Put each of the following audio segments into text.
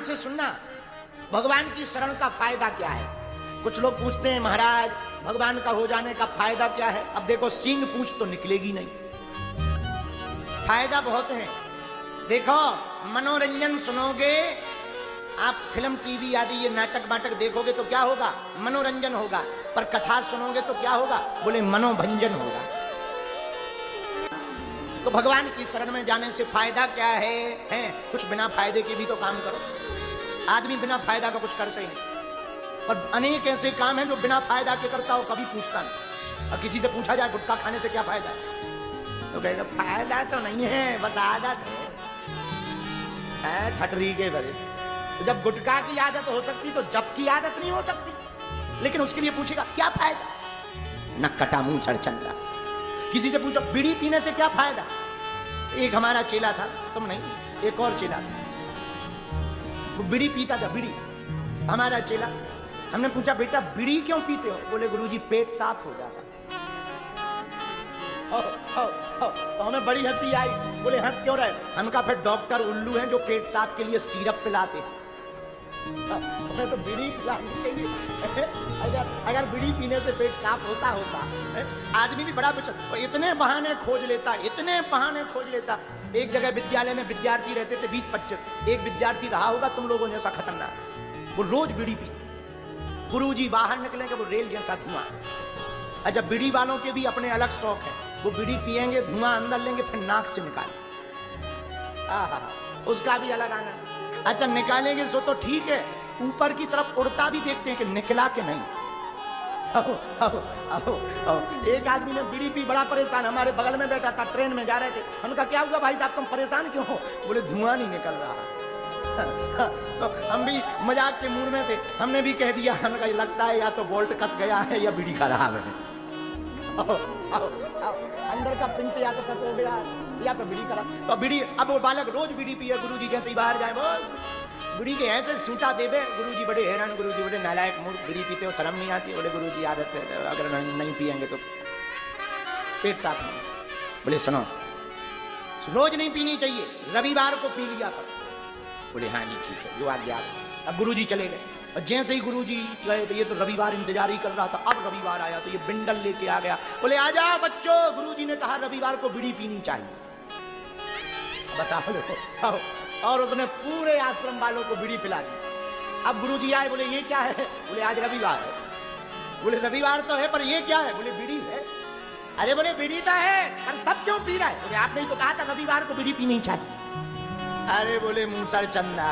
ध्यान से सुनना, भगवान की शरण का फायदा क्या है। कुछ लोग पूछते हैं महाराज भगवान का हो जाने का फायदा क्या है। अब देखो सींग पूछ तो निकलेगी नहीं, फायदा बहुत है। देखो मनोरंजन सुनोगे आप, फिल्म टीवी आदि ये नाटक वाटक देखोगे तो क्या होगा, मनोरंजन होगा। पर कथा सुनोगे तो क्या होगा, बोले मनोभंजन होगा। तो भगवान की शरण में जाने से फायदा क्या है? कुछ बिना फायदे के भी तो काम करो। आदमी बिना फायदा का कुछ करते ही नहीं, पर अनेक ऐसे काम हैं जो बिना फायदा के करता हो, कभी पूछता नहीं। और किसी से पूछा जाए गुटखा खाने से क्या फायदा है, तो कहेगा फायदा तो नहीं है, बस आदत है छटरी के भरे। तो जब गुटखा की आदत हो सकती तो जब की आदत नहीं हो सकती। लेकिन उसके लिए पूछेगा क्या फायदा, न कटा मुंह सर चंदा। किसी से पूछो बीड़ी पीने से क्या फायदा। एक हमारा चेला था, तुम नहीं, एक और चेला था, वो बीड़ी पीता था, बीड़ी। हमारा चेला, हमने पूछा बेटा बीड़ी क्यों पीते हो, बोले गुरुजी पेट साफ हो जाता। तो हमें बड़ी हंसी आई, बोले हंस क्यों रहे। हम कहा फिर डॉक्टर उल्लू हैं जो पेट साफ के लिए सिरप पिलाते हैं, तो बीड़ी पिलानी चाहिए। अगर बीड़ी पीने से पेट साफ होता आदमी भी बड़ा कुछ इतने बहाने खोज लेता, इतने बहाने खोज लेता। एक जगह विद्यालय में विद्यार्थी रहते थे 20-25, एक विद्यार्थी रहा होगा तुम लोगों जैसा खतरनाक, वो रोज बीड़ी पी। गुरुजी बाहर निकलेंगे वो रेल जैसा धुआं। अच्छा बीड़ी वालों के भी अपने अलग शौक है, वो बीड़ी पिएंगे धुआं अंदर लेंगे फिर नाक से निकालेंगे, उसका भी अलग आनंद। अच्छा निकालेंगे सो तो ठीक है, ऊपर की तरफ उड़ता भी देखते हैं कि निकला कि नहीं। एक आदमी ने बीड़ी पी, बड़ा परेशान, हमारे बगल में बैठा था, ट्रेन में जा रहे थे। उनका क्या हुआ भाई साहब तुम परेशान क्यों हो, बोले धुआं नहीं निकल रहा। तो हम भी मजाक के मूड में थे, हमने भी कह दिया, हमने कहा लगता है या तो बोल्ट कस गया है या बीड़ी खा रहा है। अंदर का पिंच या तो कस हो गया या तो बीड़ी करा। तो बीड़ी, अब वो बालक रोज बीड़ी पिए, गुरुजी कहते ही बाहर जाए बोल बीड़ी के ऐसे सूटा देवे। गुरुजी बड़े हैरान, गुरुजी बड़े नालायक मूर्ख, बीड़ी पीते हो शर्म नहीं आती। बोले गुरुजी आदत है, अगर नहीं पिएंगे तो पेट साफ नहीं। बोले सुनो रोज नहीं पीनी चाहिए, रविवार को पी लिया करो। बोले हाँ जी ठीक है जो आज्ञा। अब गुरुजी चले गए, और जैसे ही गुरुजी गए तो ये तो रविवार इंतजार ही कर रहा था। अब रविवार आया तो ये बिंडल लेके आ गया, बोले आ जाओ बच्चों, गुरुजी ने कहा रविवार को बीड़ी पीनी चाहिए। बताओ, और उसने पूरे आश्रम वालों को बीड़ी पिला दी। अब गुरुजी आए, बोले ये क्या है, बोले आज रविवार है। बोले रविवार तो है पर ये क्या है, बोले बीड़ी है। अरे बोले बीड़ी तो है पर सब क्यों पी रहा है, बोले आपने तो कहा था रविवार को बीड़ी पीनी चाहिए। अरे बोले मूसर चंदा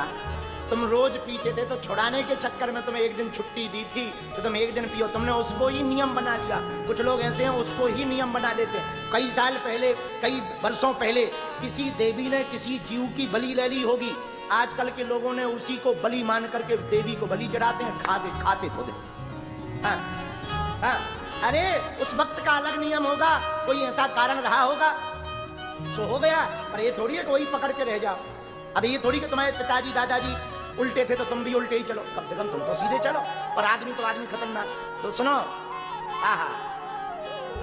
तुम रोज पीते थे तो छुड़ाने के चक्कर में तुम्हें एक दिन छुट्टी दी थी तो तुम एक दिन पियो, तुमने उसको ही नियम बना लिया। कुछ लोग ऐसे हैं उसको ही नियम बना लेते हैं। कई साल पहले, कई वर्षों पहले किसी देवी ने किसी जीव की बलि ले ली होगी, आजकल के लोगों ने उसी को बलि मान करके देवी को बलि चढ़ाते हैं, खाते खुद। अरे उस वक्त का अलग नियम होगा, कोई ऐसा कारण रहा होगा तो हो गया, पर ये थोड़ी है कोई पकड़ के रह जाओ। अब ये थोड़ी कि तुम्हारे पिताजी दादाजी उल्टे थे तो तुम भी उल्टे ही चलो, कम से कम तुम तो सीधे चलो। पर आदमी तो आदमी खतरनाक। तो सुनो,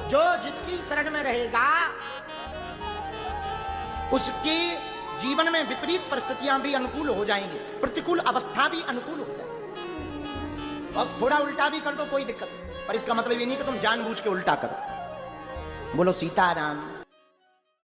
जो जिसकी शरण में रहेगा उसके जीवन में विपरीत परिस्थितियां भी अनुकूल हो जाएंगी, प्रतिकूल अवस्था भी अनुकूल हो जाएगी। और थोड़ा उल्टा भी कर दो कोई दिक्कत, पर इसका मतलब ये नहीं कि तुम जानबूझ के उल्टा करो। बोलो सीताराम।